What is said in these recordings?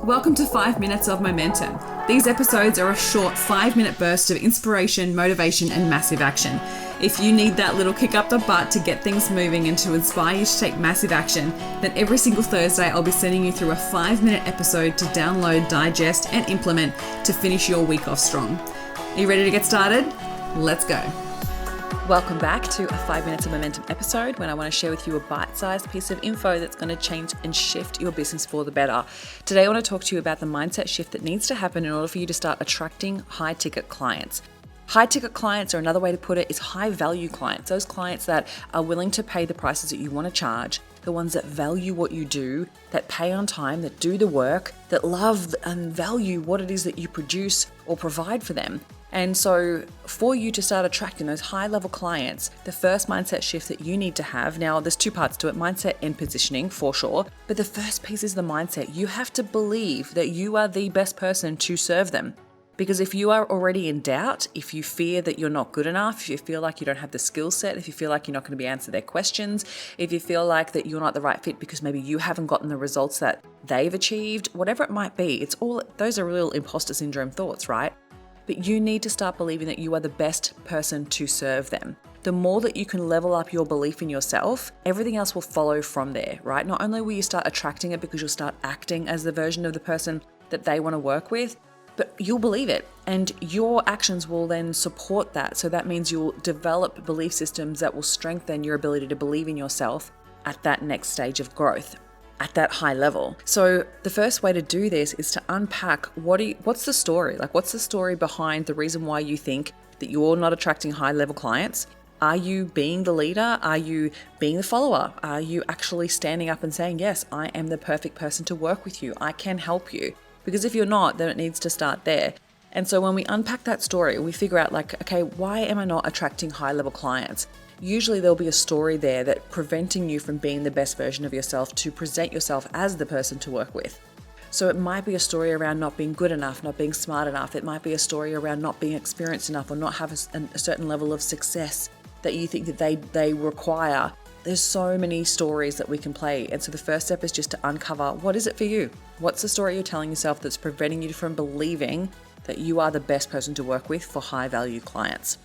Welcome to 5 Minutes of Momentum. These episodes are a short 5-minute burst of inspiration, motivation, and massive action. If you need that little kick up the butt to get things moving and to inspire you to take massive action, then every single Thursday I'll be sending you through a 5-minute episode to download, digest, and implement to finish your week off strong. Are you ready to get started? Let's go. Welcome back to a 5 Minutes of Momentum episode when I want to share with you a bite-sized piece of info that's going to change and shift your business for the better. Today I want to talk to you about the mindset shift that needs to happen in order for you to start attracting high-ticket clients. High-ticket clients, or another way to put it, is high-value clients. Those clients that are willing to pay the prices that you want to charge, the ones that value what you do, that pay on time, that do the work, that love and value what it is that you produce or provide for them. And so for you to start attracting those high-level clients, the first mindset shift that you need to have, now there's two parts to it, mindset and positioning for sure, but the first piece is the mindset. You have to believe that you are the best person to serve them. Because if you are already in doubt, if you fear that you're not good enough, if you feel like you don't have the skill set, if you feel like you're not going to be answer their questions, if you feel like that you're not the right fit because maybe you haven't gotten the results that they've achieved, whatever it might be, those are real imposter syndrome thoughts, right? But you need to start believing that you are the best person to serve them. The more that you can level up your belief in yourself, everything else will follow from there, right? Not only will you start attracting it because you'll start acting as the version of the person that they want to work with, but you'll believe it and your actions will then support that. So that means you'll develop belief systems that will strengthen your ability to believe in yourself at that next stage of growth, at that high level. So the first way to do this is to unpack what's the story? Like, what's the story behind the reason why you think that you're not attracting high level clients? Are you being the leader? Are you being the follower? Are you actually standing up and saying, yes, I am the perfect person to work with you. I can help you. Because if you're not, then it needs to start there. And so when we unpack that story, we figure out like, okay, why am I not attracting high level clients? Usually there'll be a story there that's preventing you from being the best version of yourself to present yourself as the person to work with. So it might be a story around not being good enough, not being smart enough. It might be a story around not being experienced enough or not have a certain level of success that you think that they require. There's so many stories that we can play. And so the first step is just to uncover, what is it for you? What's the story you're telling yourself that's preventing you from believing that you are the best person to work with for high value clients?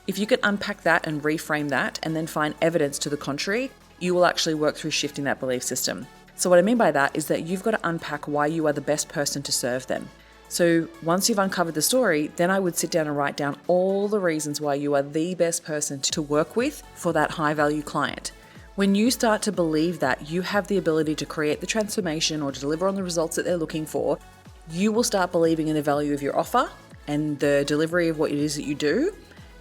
If you can unpack that and reframe that and then find evidence to the contrary, you will actually work through shifting that belief system. So what I mean by that is that you've got to unpack why you are the best person to serve them. So once you've uncovered the story, then I would sit down and write down all the reasons why you are the best person to work with for that high value client. When you start to believe that you have the ability to create the transformation or to deliver on the results that they're looking for, you will start believing in the value of your offer and the delivery of what it is that you do.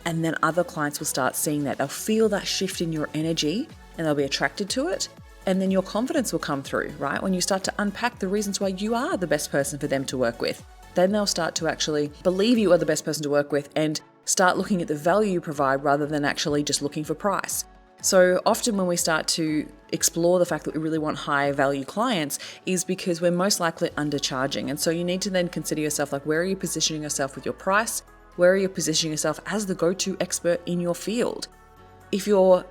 And then other clients will start seeing that. They'll feel that shift in your energy and they'll be attracted to it. And then your confidence will come through, right? When you start to unpack the reasons why you are the best person for them to work with, then they'll start to actually believe you are the best person to work with and start looking at the value you provide rather than actually just looking for price. So often when we start to explore the fact that we really want high value clients is because we're most likely undercharging. And so you need to then consider yourself, like, where are you positioning yourself with your price? Where are you positioning yourself as the go-to expert in your field? If you're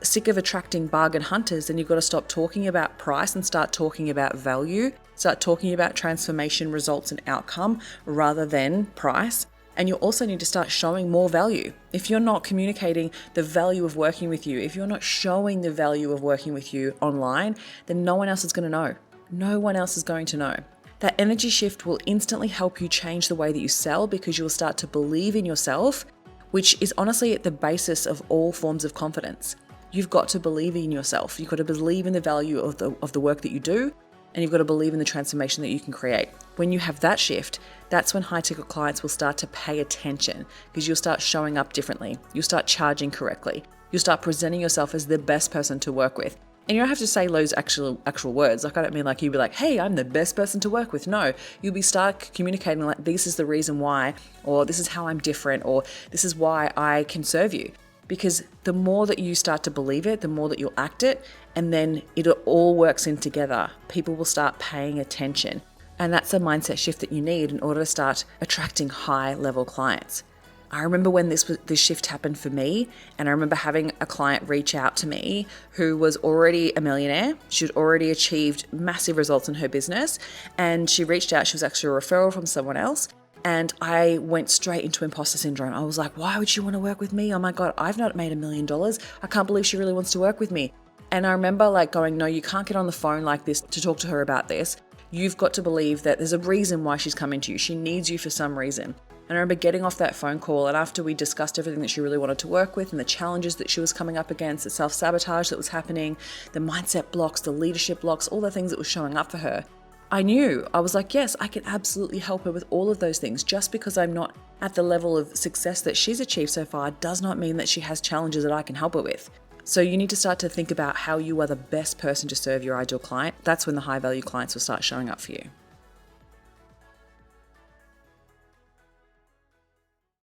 sick of attracting bargain hunters, then you've got to stop talking about price and start talking about value. Start talking about transformation, results, and outcome rather than price. And you also need to start showing more value. If you're not communicating the value of working with you, if you're not showing the value of working with you online, then no one else is going to know. No one else is going to know. That energy shift will instantly help you change the way that you sell because you'll start to believe in yourself, which is honestly at the basis of all forms of confidence. You've got to believe in yourself. You've got to believe in the value of the work that you do, and you've got to believe in the transformation that you can create. When you have that shift, that's when high-ticket clients will start to pay attention because you'll start showing up differently. You'll start charging correctly. You'll start presenting yourself as the best person to work with. And you don't have to say those actual words. Like, I don't mean like you'll be like, hey, I'm the best person to work with. No, you'll start communicating like, this is the reason why, or this is how I'm different, or this is why I can serve you. Because the more that you start to believe it, the more that you'll act it, and then it all works in together. People will start paying attention. And that's a mindset shift that you need in order to start attracting high level clients. I remember when this shift happened for me, and I remember having a client reach out to me who was already a millionaire. She'd already achieved massive results in her business, and she reached out. She was actually a referral from someone else, and I went straight into imposter syndrome. I was like, why would she want to work with me? Oh my God, I've not made $1 million. I can't believe she really wants to work with me. And I remember like going, no, you can't get on the phone like this to talk to her about this. You've got to believe that there's a reason why she's coming to you. She needs you for some reason. And I remember getting off that phone call, and after we discussed everything that she really wanted to work with and the challenges that she was coming up against, the self-sabotage that was happening, the mindset blocks, the leadership blocks, all the things that were showing up for her, I knew. I was like, yes, I can absolutely help her with all of those things. Just because I'm not at the level of success that she's achieved so far does not mean that she has challenges that I can help her with. So you need to start to think about how you are the best person to serve your ideal client. That's when the high value clients will start showing up for you.